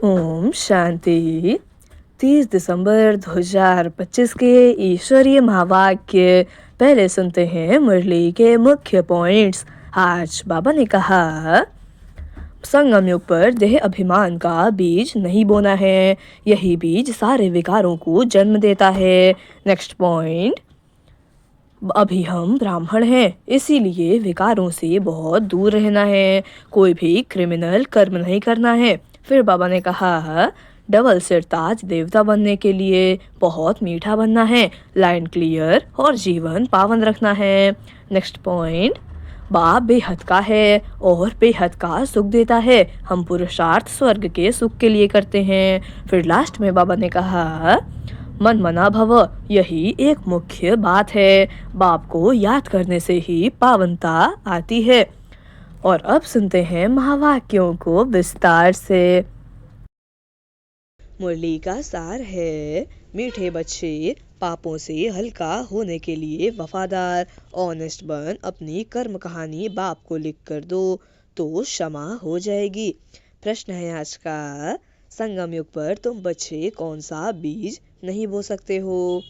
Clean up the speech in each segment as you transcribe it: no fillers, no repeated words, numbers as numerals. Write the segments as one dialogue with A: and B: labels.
A: ओम शांति। 30 दिसंबर 2025 के ईश्वरीय महावाक्य पहले सुनते हैं मुरली के मुख्य पॉइंट्स। आज बाबा ने कहा, संगम युग पर देह अभिमान का बीज नहीं बोना है, यही बीज सारे विकारों को जन्म देता है। नेक्स्ट पॉइंट, अभी हम ब्राह्मण हैं, इसीलिए विकारों से बहुत दूर रहना है, कोई भी क्रिमिनल कर्म नहीं करना है। फिर बाबा ने कहा, डबल सिर ताज देवता बनने के लिए बहुत मीठा बनना है, लाइन क्लियर और जीवन पावन रखना है। नेक्स्ट पॉइंट, बाप बेहद का है और बेहद का सुख देता है, हम पुरुषार्थ स्वर्ग के सुख के लिए करते हैं। फिर लास्ट में बाबा ने कहा, मन मना भव, यही एक मुख्य बात है, बाप को याद करने से ही पावनता आती है। और अब सुनते हैं महावाक्यों को विस्तार से। मुरली का सार है, मीठे बच्चे पापों से हल्का होने के लिए वफादार ऑनेस्ट बन अपनी कर्म कहानी बाप को लिख कर दो तो क्षमा हो जाएगी। प्रश्न है आज का, संगम युग पर तुम बच्चे कौन सा बीज नहीं बो सकते हो?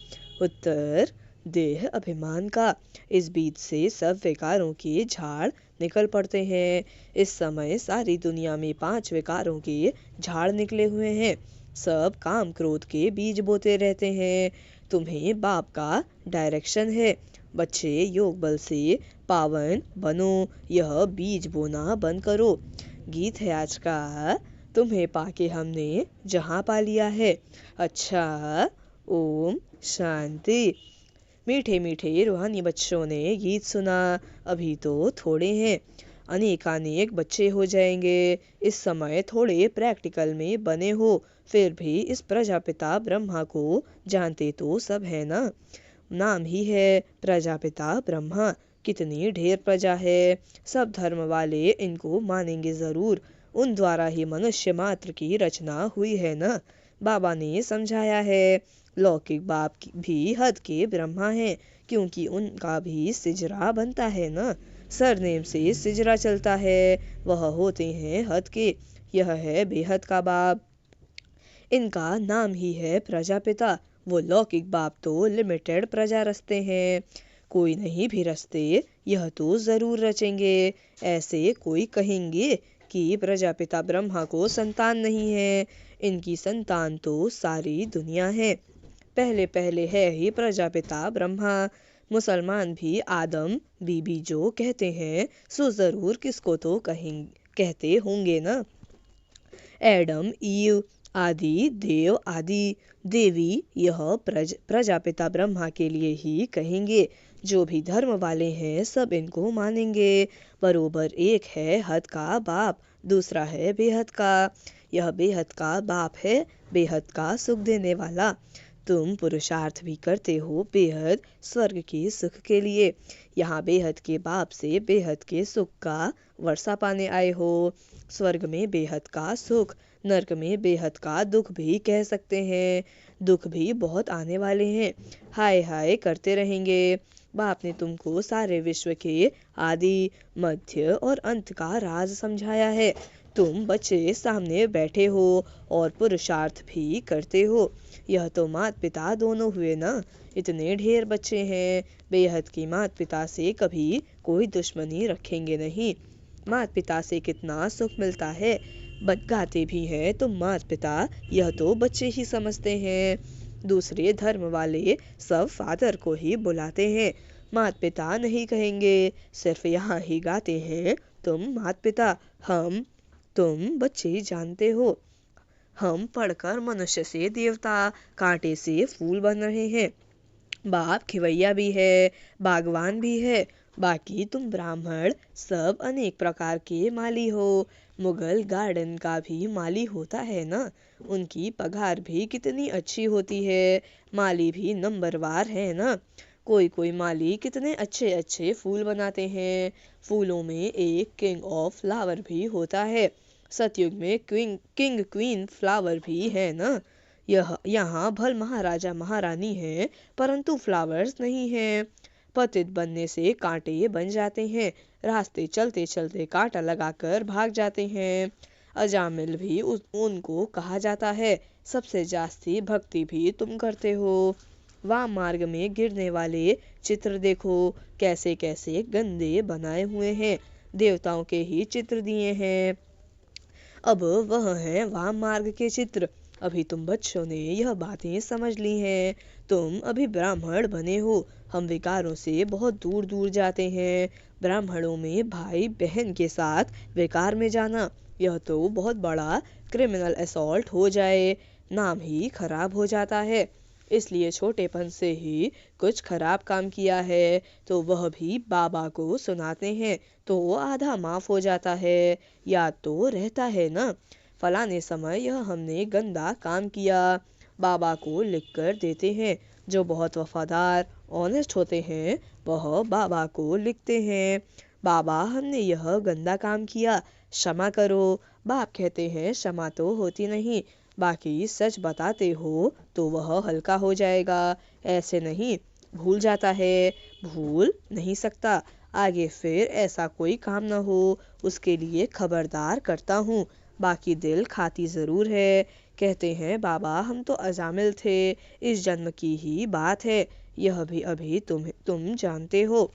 A: उत्तर, देह अभिमान का। इस बीज से सब विकारों के झाड़ निकल पड़ते हैं। इस समय सारी दुनिया में 5 विकारों के झाड़ निकले हुए हैं, सब काम क्रोध के बीज बोते रहते हैं। तुम्हें बाप का डायरेक्शन है, बच्चे योग बल से पावन बनो, यह बीज बोना बंद करो। गीत है आज का, तुम्हें पाके हमने जहाँ पा लिया है। अच्छा, ओम शांति। मीठे मीठे रूहानी बच्चों ने गीत सुना, अभी तो थोड़े हैं, अनेकानेक बच्चे हो जाएंगे। इस समय थोड़े प्रैक्टिकल में बने हो, फिर भी इस प्रजापिता ब्रह्मा को जानते तो सब है ना? नाम ही है प्रजापिता ब्रह्मा, कितनी ढेर प्रजा है, सब धर्म वाले इनको मानेंगे जरूर, उन द्वारा ही मनुष्य मात्र की रचना हुई है ना। बाबा ने समझाया है, लौकिक बाप भी हद के ब्रह्मा हैं, क्योंकि उनका भी सिजरा बनता है ना, सरनेम से सिजरा चलता है, वह होते हैं हद के। यह है बेहद का बाप, इनका नाम ही है प्रजापिता। वो लौकिक बाप तो लिमिटेड प्रजा रचते हैं, कोई नहीं भी रचते, यह तो जरूर रचेंगे। ऐसे कोई कहेंगे कि प्रजापिता ब्रह्मा को संतान नहीं है, इनकी संतान तो सारी दुनिया है। पहले पहले है ही प्रजापिता ब्रह्मा। मुसलमान भी आदम बीबी जो कहते हैं, सो जरूर किसको तो कहते होंगे ना। एडम ईव आदि देव आदि देवी, यह प्रजापिता ब्रह्मा के लिए ही कहेंगे। जो भी धर्म वाले हैं सब इनको मानेंगे। बरोबर एक है हद का बाप, दूसरा है बेहद का। यह बेहद का बाप है, बेहद का सुख देने वाला। तुम पुरुषार्थ भी करते हो बेहद स्वर्ग के सुख के लिए, यहाँ बेहद के बाप से बेहद के सुख का वर्षा पाने आए हो। स्वर्ग में बेहद का सुख, नर्क में बेहद का दुख भी कह सकते हैं। दुख भी बहुत आने वाले हैं, हाय हाय करते रहेंगे। बाप ने तुमको सारे विश्व के आदि मध्य और अंत का राज समझाया है। तुम बच्चे सामने बैठे हो और पुरुषार्थ भी करते हो, यह तो माता पिता दोनों हुए ना। इतने ढेर बच्चे हैं, बेहद की माता पिता से कभी कोई दुश्मनी रखेंगे नहीं। माता पिता से कितना सुख मिलता है, गाते भी हैं तो माता पिता, यह तो बच्चे ही समझते हैं। दूसरे धर्म वाले सब फादर को ही बुलाते हैं, माता पिता नहीं कहेंगे, सिर्फ यहाँ ही गाते हैं तुम माता पिता, हम तुम बच्चे जानते हो। हम पढ़कर मनुष्य से देवता, कांटे से फूल बन रहे हैं। बाप खिवैया भी है, बागवान भी है, बाकी तुम ब्राह्मण सब अनेक प्रकार के माली हो। मुगल गार्डन का भी माली होता है ना, उनकी पगार भी कितनी अच्छी होती है, माली भी नंबरवार है ना। कोई कोई माली कितने अच्छे अच्छे फूल बनाते हैं, फूलों में एक किंग ऑफ फ्लावर भी होता है। सतयुग में किंग क्वीन फ्लावर भी है ना। यह यहाँ भल महाराजा महारानी है, परंतु फ्लावर्स नहीं हैं। पतित बनने से कांटे बन जाते हैं, रास्ते चलते चलते कांटा लगाकर भाग जाते हैं। अजामिल भी उनको कहा जाता है। सबसे जास्ती भक्ति भी तुम करते हो। वाम मार्ग में गिरने वाले चित्र देखो, कैसे कैसे गंदे बनाए हुए हैं, देवताओं के ही चित्र दिए हैं। अब वह है वाम मार्ग के चित्र। अभी तुम बच्चों ने यह बातें समझ ली हैं। तुम अभी ब्राह्मण बने हो। हम विकारों से बहुत दूर दूर जाते हैं। ब्राह्मणों में भाई बहन के साथ विकार में जाना, यह तो बहुत बड़ा क्रिमिनल असॉल्ट हो जाए, नाम ही खराब हो जाता है। इसलिए छोटेपन से ही कुछ खराब काम किया है तो वह भी बाबा को सुनाते हैं, तो वो आधा माफ हो जाता है। याद तो रहता है ना, फलाने समय यह हमने गंदा काम किया। बाबा को लिख कर देते हैं। जो बहुत वफादार ऑनेस्ट होते हैं वह बाबा को लिखते हैं, बाबा हमने यह गंदा काम किया, क्षमा करो। बाप कहते हैं क्षमा तो होती नहीं, बाकी सच बताते हो तो वह हल्का हो जाएगा। ऐसे नहीं, भूल जाता है, भूल नहीं सकता। आगे फिर ऐसा कोई काम न हो उसके लिए खबरदार करता हूँ। बाकी दिल खाती ज़रूर है। कहते हैं बाबा हम तो अजामिल थे, इस जन्म की ही बात है, यह भी अभी तुम जानते हो।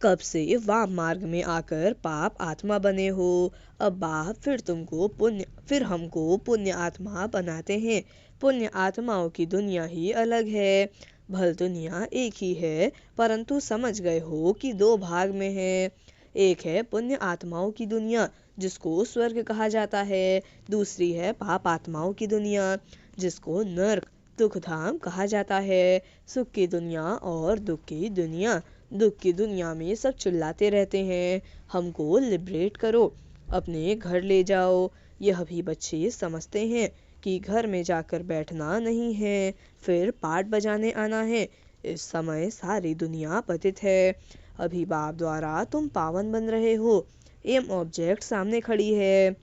A: कब से वाम मार्ग में आकर पाप आत्मा बने हो। अब बाप फिर हमको पुण्य आत्मा बनाते हैं। पुण्य आत्माओं की दुनिया ही अलग है। भल दुनिया एक ही है, परंतु समझ गए हो कि दो भाग में है। एक है पुण्य आत्माओं की दुनिया, जिसको स्वर्ग कहा जाता है। दूसरी है पाप आत्माओं की दुनिया, जिसको नर्क दुख धाम कहा जाता है। सुख की दुनिया और दुख की दुनिया। दुख की दुनिया में सब चिल्लाते रहते हैं हमको लिबरेट करो, अपने घर ले जाओ। यह भी बच्चे समझते हैं कि घर में जाकर बैठना नहीं है, फिर पाठ बजाने आना है। इस समय सारी दुनिया पतित है। अभी बाप द्वारा तुम पावन बन रहे हो। एम ऑब्जेक्ट सामने खड़ी है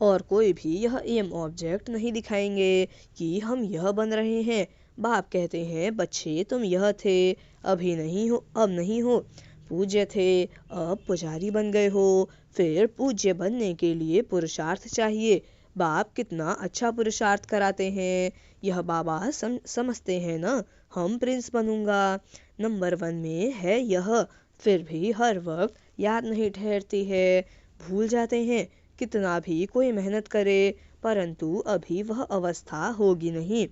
A: और कोई भी यह एम ऑब्जेक्ट नहीं दिखाएंगे कि हम यह बन रहे हैं। बाप कहते हैं बच्चे तुम यह थे, अभी नहीं हो, अब नहीं हो। पूज्य थे, अब पुजारी बन गए हो। फिर पूज्य बनने के लिए पुरुषार्थ चाहिए। बाप कितना अच्छा पुरुषार्थ कराते हैं। यह बाबा समझते हैं ना, हम प्रिंस बनूंगा। नंबर 1 में है यह, फिर भी हर वक्त याद नहीं ठहरती है, भूल जाते हैं। कितना भी कोई मेहनत करे, परंतु अभी वह अवस्था होगी नहीं।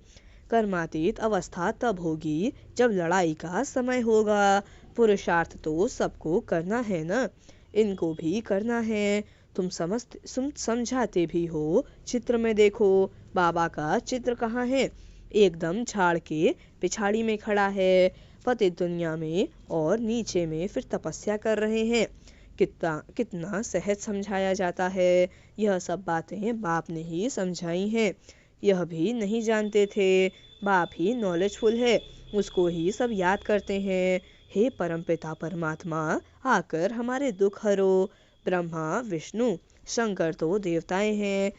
A: कर्मातीत अवस्था तब होगी जब लड़ाई का समय होगा। पुरुषार्थ तो सबको करना है ना, इनको भी करना है। तुम समझाते भी हो। चित्र में देखो, बाबा का चित्र कहाँ है? एकदम झाड़ के पिछाड़ी में खड़ा है, पतित दुनिया में, और नीचे में फिर तपस्या कर रहे हैं। कितना कितना सहज समझाया जाता है। यह सब बातें बाप ने ही समझाई हैं। यह भी नहीं जानते थे। बाप ही नॉलेजफुल है, उसको ही सब याद करते हैं। हे परमपिता परमात्मा, आकर हमारे दुख हरो। ब्रह्मा विष्णु शंकर तो देवताएं हैं।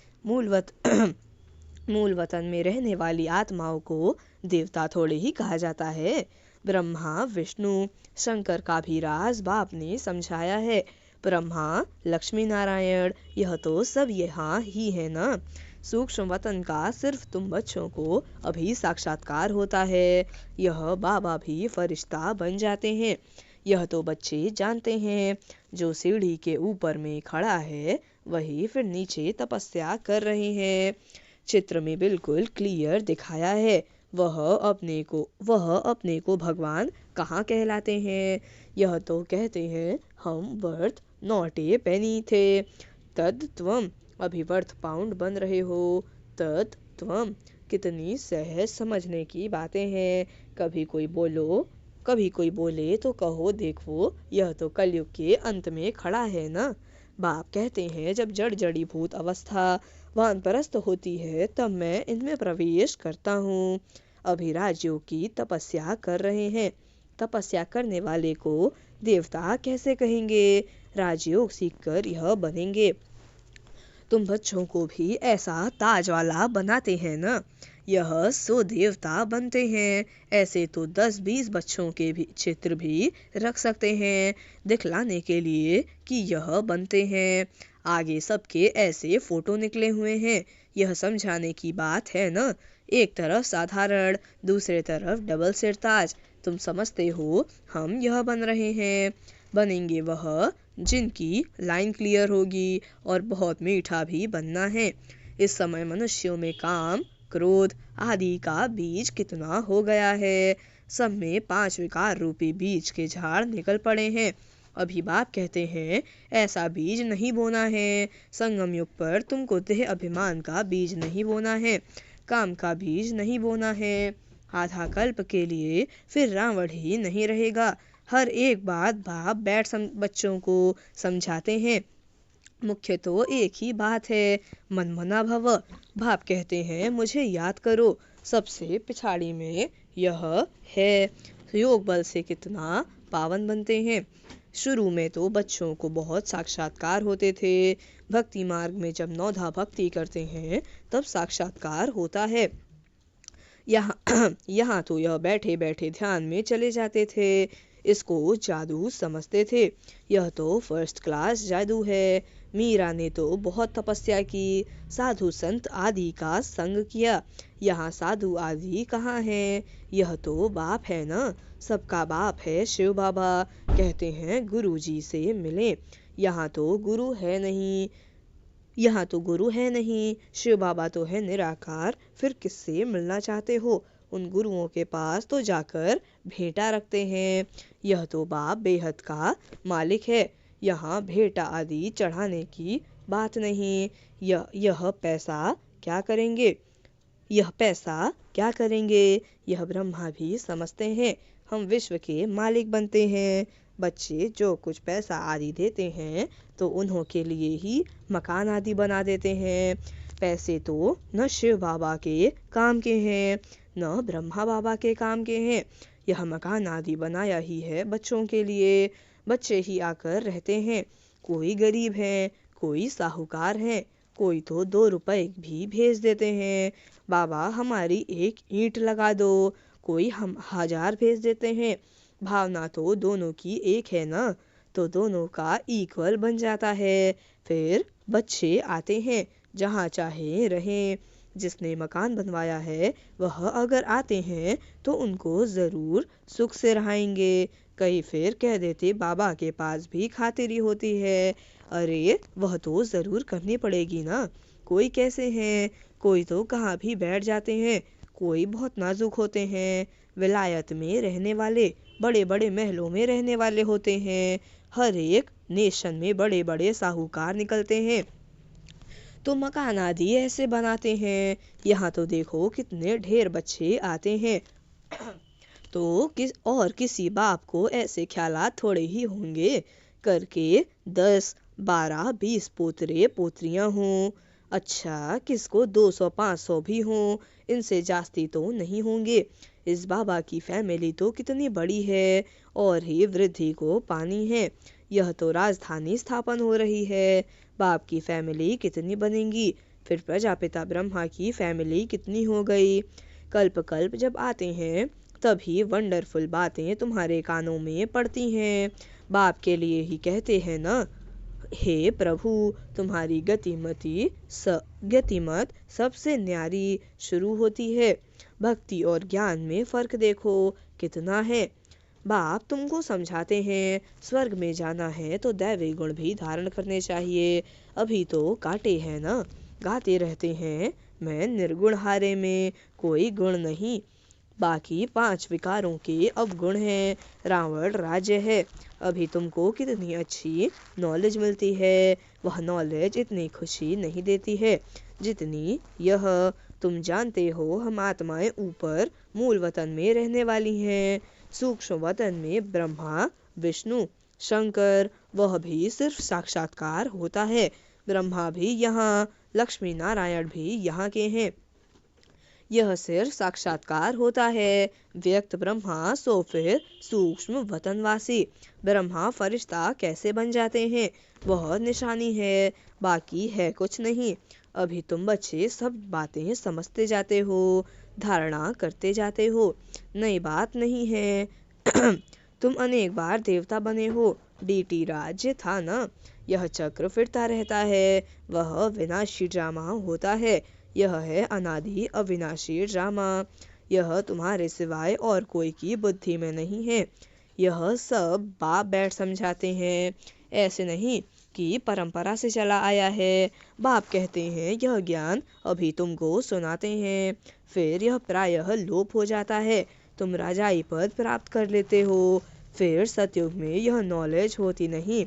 A: मूल वतन में रहने वाली आत्माओं को देवता थोड़े ही कहा जाता है। ब्रह्मा विष्णु शंकर का भी राज बाप ने समझाया है। ब्रह्मा लक्ष्मी नारायण, यह तो सब यहाँ ही है ना। सूक्ष्म वतन का सिर्फ तुम बच्चों को अभी साक्षात्कार होता है। यह बाबा भी फरिश्ता बन जाते हैं। यह तो बच्चे जानते हैं। जो सीढ़ी के ऊपर में खड़ा है वही फिर नीचे तपस्या कर रहे हैं। चित्र में बिल्कुल क्लियर दिखाया है। वह अपने को भगवान कहाँ कहलाते हैं? यह तो कहते हैं हम वर्थ नॉट ए पेनी थे। तद त्वम, अभी वर्थ पाउंड बन रहे हो। तद त्वम, कितनी सहज समझने की बातें हैं। कभी कोई बोले तो कहो देखो, यह तो कलयुग के अंत में खड़ा है ना। बाप कहते हैं जब जड़ जड़ी भूत अवस्था वानप्रस्थ होती है तब मैं इनमें प्रवेश करता हूँ। अभी राजयोग की तपस्या कर रहे हैं। तपस्या करने वाले को देवता कैसे कहेंगे? राजयोग सीखकर यह बनेंगे। तुम बच्चों को भी ऐसा ताज वाला बनाते हैं ना, यह सो देवता बनते हैं। ऐसे तो 10-20 बच्चों के भी चित्र भी रख सकते हैं, दिखलाने के लिए कि यह बनते हैं। आगे सबके ऐसे फोटो निकले हुए हैं। यह समझाने की बात है न। एक तरफ साधारण, दूसरे तरफ डबल सिरताज। तुम समझते हो हम यह बन रहे हैं। बनेंगे वह जिनकी लाइन क्लियर होगी, और बहुत मीठा भी बनना है। इस समय मनुष्यों में काम, क्रोध आदि का बीज कितना हो गया है। सब में 5 विकार रूपी बीज के झाड़ निकल पड़े हैं। अभी बाप कहते हैं ऐसा बीज नहीं बोना है। संगम युग पर तुमको देह अभिमान का बीज नहीं बोना है, काम का बीज नहीं बोना है। आधा कल्प के लिए फिर रावण ही नहीं रहेगा। हर एक बात बाप बैठ बच्चों को समझाते हैं। मुख्य तो एक ही बात है, मनमना भव। बाप कहते हैं मुझे याद करो। सबसे पिछाड़ी में यह है, योग बल से कितना पावन बनते हैं। शुरू में तो बच्चों को बहुत साक्षात्कार होते थे। भक्ति मार्ग में जब नौधा भक्ति करते हैं तब साक्षात्कार होता है। यहाँ तो यह बैठे बैठे ध्यान में चले जाते थे। इसको जादू समझते थे। यह तो फर्स्ट क्लास जादू है। मीरा ने तो बहुत तपस्या की, साधु संत आदि का संग किया। यहाँ साधु आदि कहाँ है। यह तो बाप है न, सबका बाप है शिव बाबा। कहते हैं गुरु जी से मिले। यहाँ तो गुरु है नहीं। शिव बाबा तो है निराकार। फिर किससे मिलना चाहते हो। उन गुरुओं के पास तो जाकर भेंटा रखते हैं। यह तो बाप बेहद का मालिक है। यहाँ भेंटा आदि चढ़ाने की बात नहीं। यह पैसा क्या करेंगे। यह ब्रह्मा भी समझते हैं। हम विश्व के मालिक बनते हैं। बच्चे जो कुछ पैसा आदि देते हैं तो उन्हों के लिए ही मकान आदि बना देते हैं। पैसे तो न शिव बाबा के काम के हैं, न ब्रह्मा बाबा के काम के हैं। यह मकान आदि बनाया ही है बच्चों के लिए। बच्चे ही आकर रहते हैं। कोई गरीब है, कोई साहूकार है, कोई तो 2 रुपए भी भेज देते हैं। बाबा हमारी एक ईंट लगा दो, कोई हम 1000 भेज देते हैं। भावना तो दोनों की एक है न, तो दोनों का इक्वल बन जाता है। फिर बच्चे आते हैं, जहाँ चाहे रहें। जिसने मकान बनवाया है वह अगर आते हैं तो उनको जरूर सुख से रहाएंगे। कई फिर कह देते बाबा के पास भी खातिरी होती है। अरे वह तो जरूर करनी पड़ेगी ना। कोई कैसे हैं, कोई तो कहाँ भी बैठ जाते हैं, कोई बहुत नाजुक होते हैं। विलायत में रहने वाले, बड़े बड़े महलों में रहने वाले होते हैं। हर एक नेशन में बड़े बड़े साहूकार निकलते हैं, तो मकान आदि ऐसे बनाते हैं। यहाँ तो देखो कितने ढेर बच्चे आते हैं। तो किसी बाप को ऐसे ख्यालात थोड़े ही होंगे करके 10, 12, 20 पोतरे पोतरियां हों। अच्छा किसको 200, 500 भी हों, इनसे जास्ती तो नहीं होंगे। इस बाबा की फैमिली तो कितनी बड़ी है, और ही वृद्धि को पानी है। यह तो राजधानी स्थापन हो रही है। बाप की फैमिली कितनी बनेगी, फिर प्रजापिता ब्रह्मा की फैमिली कितनी हो गई। कल्प कल्प जब आते हैं तभी वंडरफुल बातें तुम्हारे कानों में पड़ती हैं। बाप के लिए ही कहते हैं न, हे प्रभु तुम्हारी गतिमत सबसे न्यारी शुरू होती है। भक्ति और ज्ञान में फर्क देखो कितना है। बाप तुमको समझाते हैं स्वर्ग में जाना है तो दैवी गुण भी धारण करने चाहिए। अभी तो काटे हैं न, गाते रहते हैं मैं निर्गुण हारे में कोई गुण नहीं। बाकी 5 विकारों के अवगुण हैं। रावण राज्य है। अभी तुमको कितनी अच्छी नॉलेज मिलती है, वह नॉलेज इतनी खुशी नहीं देती है जितनी यह। तुम जानते हो हम आत्माएं ऊपर मूल वतन में रहने वाली हैं। सूक्ष्म वतन में ब्रह्मा, विष्णु, शंकर, वह भी सिर्फ साक्षात्कार होता है। ब्रह्मा भी यहाँ, लक्ष्मी नारायण भी यहाँ के हैं। यह सिर्फ साक्षात्कार होता है। व्यक्त ब्रह्मा सो फिर सूक्ष्म वतनवासी। ब्रह्मा फरिश्ता कैसे बन जाते हैं वह निशानी है, बाकी है कुछ नहीं। अभी तुम बच्चे सब बातें समझते जाते हो, धारणा करते जाते हो। नई बात नहीं है। तुम अनेक बार देवता बने हो, DT राज्य था ना। यह चक्र फिरता रहता है, वह विनाशी ड्रामा होता है। यह है अनादि अविनाशी ड्रामा। यह तुम्हारे सिवाय और कोई की बुद्धि में नहीं है। यह सब बाप बैठ समझाते हैं। ऐसे नहीं कि परंपरा से चला आया है। बाप कहते हैं यह ज्ञान अभी तुमको सुनाते हैं, फिर यह प्रायः लोप हो जाता है। तुम राजाई पद प्राप्त कर लेते हो, फिर सतयुग में यह नॉलेज होती नहीं।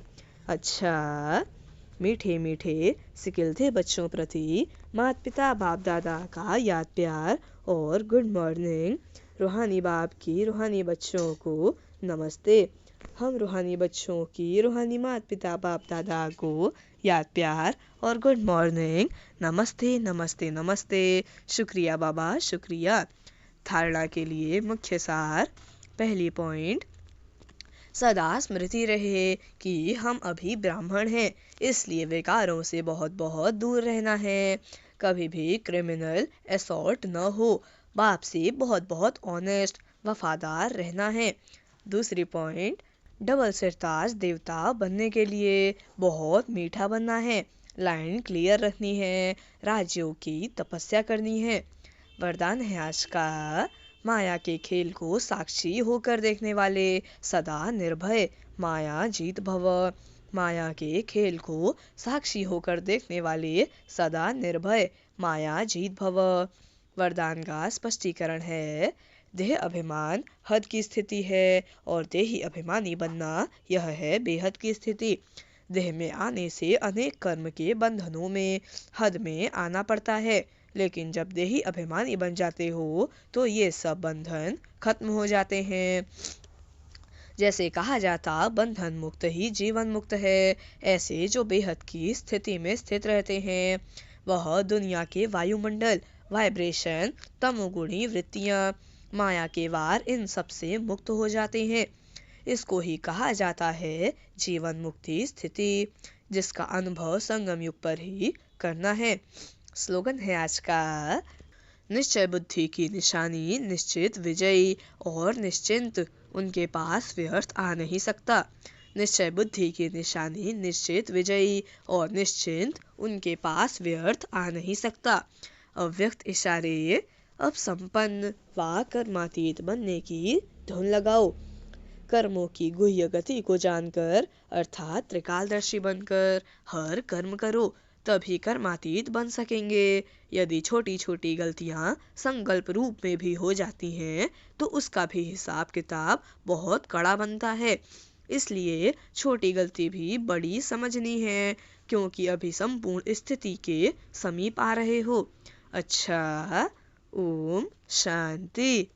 A: अच्छा, मीठे मीठे सिकिलते बच्चों प्रति माता पिता बाप दादा का याद प्यार और गुड मॉर्निंग। रूहानी बाप की रूहानी बच्चों को नमस्ते। हम रूहानी बच्चों की रूहानी माता पिता बाप दादा को याद प्यार और गुड मॉर्निंग। नमस्ते नमस्ते नमस्ते। शुक्रिया बाबा, शुक्रिया। धारणा के लिए मुख्य सार। पहली पॉइंट, सदा स्मृति रहे कि हम अभी ब्राह्मण हैं, इसलिए विकारों से बहुत बहुत दूर रहना है। कभी भी क्रिमिनल असॉल्ट न हो। बाप से बहुत बहुत ऑनेस्ट वफादार रहना है। दूसरी पॉइंट, डबल सिरताज देवता बनने के लिए बहुत मीठा बनना है, लाइन क्लियर रखनी है, राज्यों की तपस्या करनी है। वरदान है आज का, माया के खेल को साक्षी होकर देखने वाले सदा निर्भय। माया जीत भव। माया के खेल को साक्षी होकर देखने वाले सदा निर्भय। माया जीत भव। वरदान का स्पष्टीकरण है, देह अभिमान हद की स्थिति है और देही अभिमानी बनना यह है बेहद की स्थिति। देह में आने से अनेक कर्म के बंधनों में हद में आना पड़ता है, लेकिन जब देही अभिमानी बन जाते हो तो ये सब बंधन खत्म हो जाते हैं। जैसे कहा जाता बंधन मुक्त ही जीवन मुक्त है, ऐसे जो बेहद की स्थिति में स्थित रहते हैं वह दुनिया के वायुमंडल, वाइब्रेशन, तमोगुणी वृत्तियां, माया के वार, इन सब से मुक्त हो जाते हैं। इसको ही कहा जाता है जीवन मुक्ति स्थिति, जिसका अनुभव संगम युग पर ही करना है। स्लोगन है आज का, निश्चय बुद्धि की निशानी निश्चित विजयी और निश्चिंत, उनके पास व्यर्थ आ नहीं सकता। निश्चय बुद्धि की निशानी निश्चित विजयी और निश्चिंत, उनके पास व्यर्थ आ नहीं सकता। अव्यक्त इशारे। अब संपन्न व कर्मातीत बनने की धुन लगाओ। कर्मों की गुह्य गति को जानकर अर्थात त्रिकालदर्शी बनकर हर कर्म करो, तभी कर्मातीत बन सकेंगे। यदि छोटी छोटी गलतियां संकल्प रूप में भी हो जाती हैं तो उसका भी हिसाब किताब बहुत कड़ा बनता है। इसलिए छोटी गलती भी बड़ी समझनी है, क्योंकि अभी संपूर्ण स्थिति के समीप आ रहे हो। अच्छा, ओम शांति।